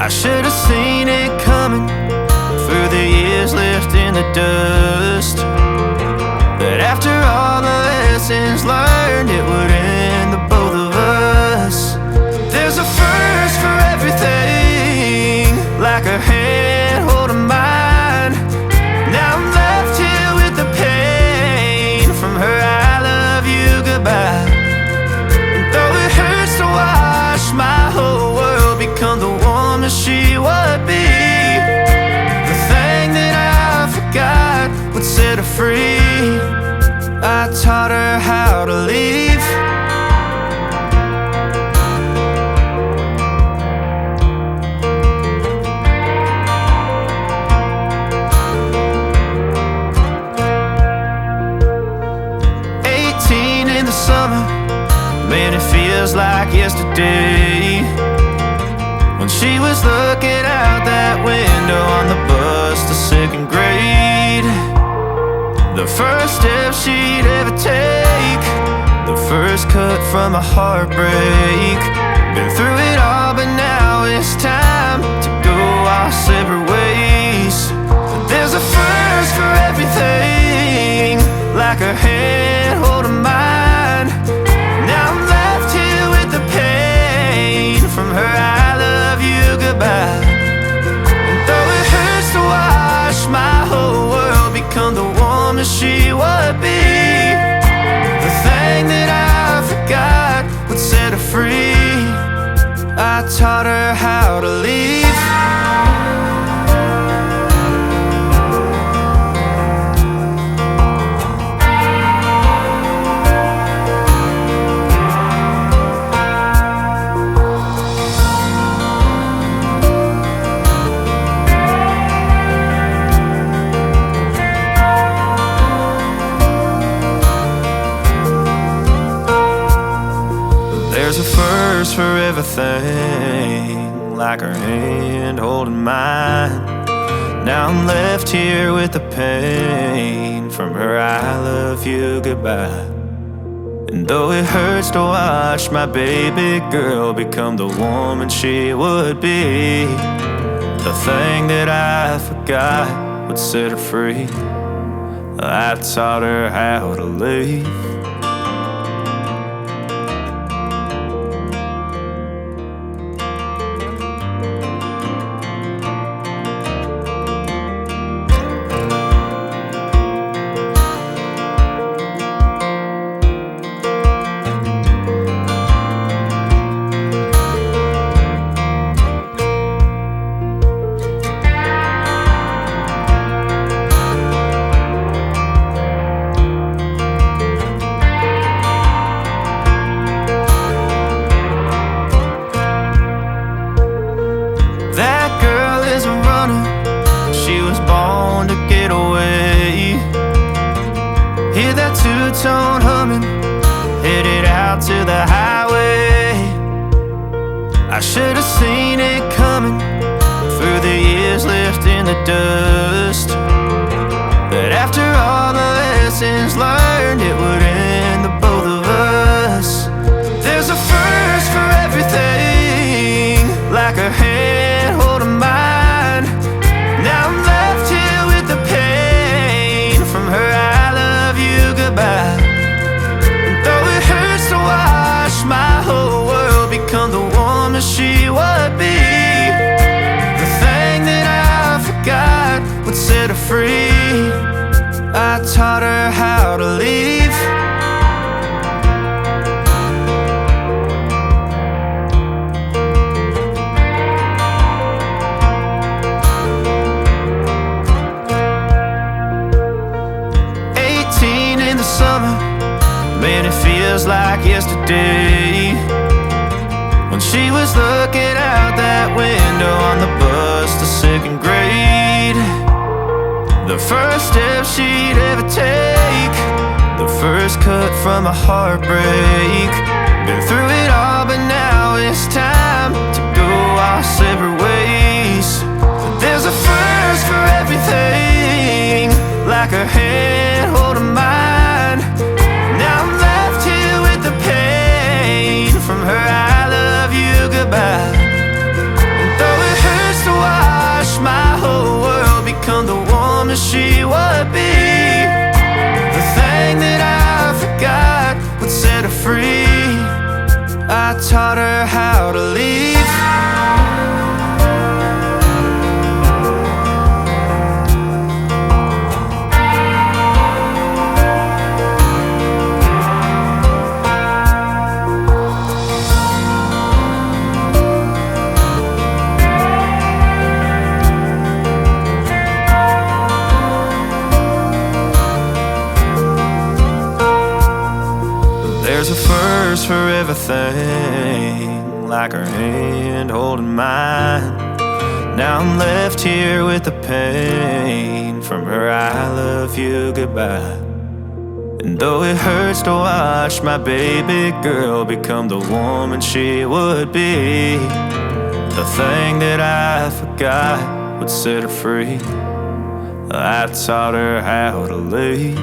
I should have seen it coming through the years left in the dust, that after all the lessons learned, it would end the both of us. There's a first for everything, like her hand holding mine. Now I'm left here with the pain from her I love you goodbye. And though it hurts to watch my whole world become the woman she would be, the thing that I forgot would set her free. I taught her how to leave. In the summer, man, it feels like yesterday, when she was looking out that window on the bus to second grade. The first step she'd ever take, the first cut from a heartbreak. Been through it all, but now it's time to go our separate ways. There's a first for everything, like her hand holding mine. Now I'm left here with the pain from her I love you goodbye. And though it hurts to watch my whole world become the woman she would be, the thing that I forgot would set her free. I taught her how to leave. There's a first for everything, like her hand holding mine. Now I'm left here with the pain from her I love you goodbye. And though it hurts to watch my baby girl become the woman she would be, the thing that I forgot would set her free. I taught her how to leave. That girl is a runner, she was born to get away. Hear that two-tone humming, headed out to the highway. I should have seen it coming through the years left in the dust, that after all the lessons learned, it would end the both of us. There's a first for everything, like her hand holding mine. Now I'm left here with the pain from her I love you goodbye. And though it hurts to watch my whole world become the woman she would be, the thing that I forgot would set her free. I taught her how to leave. In the summer, man, it feels like yesterday, when she was looking out that window on the bus to second grade. The first step she'd ever take, the first cut from a heartbreak. Been through it all, but now it's time to go our separate ways. There's a first for everything, like her hand holding mine. Now I'm left here with the pain from her I love you goodbye. And though it hurts woman she would be. The thing that I forgot would set her free. I taught her how to leave. There's a first for everything, like her hand holding mine. Now I'm left here with the pain from her I love you goodbye. And though it hurts to watch my baby girl become the woman she would be, the thing that I forgot would set her free. I taught her how to leave.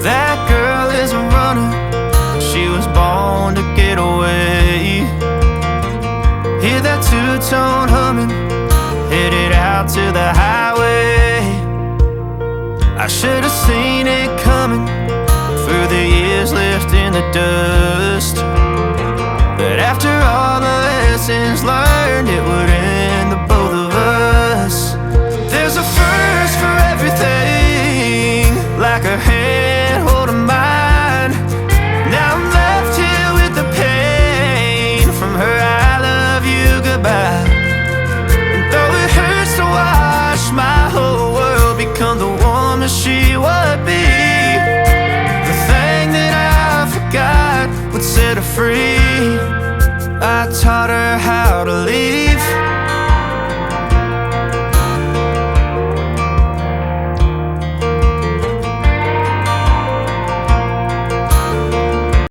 That girl is a runner, she was born to get away. Hear that two-tone humming, headed out to the highway. I should have seen it coming through the years left in the dust, but after all the lessons learned, it would end the both of us. There's a first for everything, like a hand holding mine. Now I'm left here with the pain from her I love you goodbye. And though it hurts to watch my whole world become the woman she would be, the thing that I forgot would set her free. I taught her how to leave.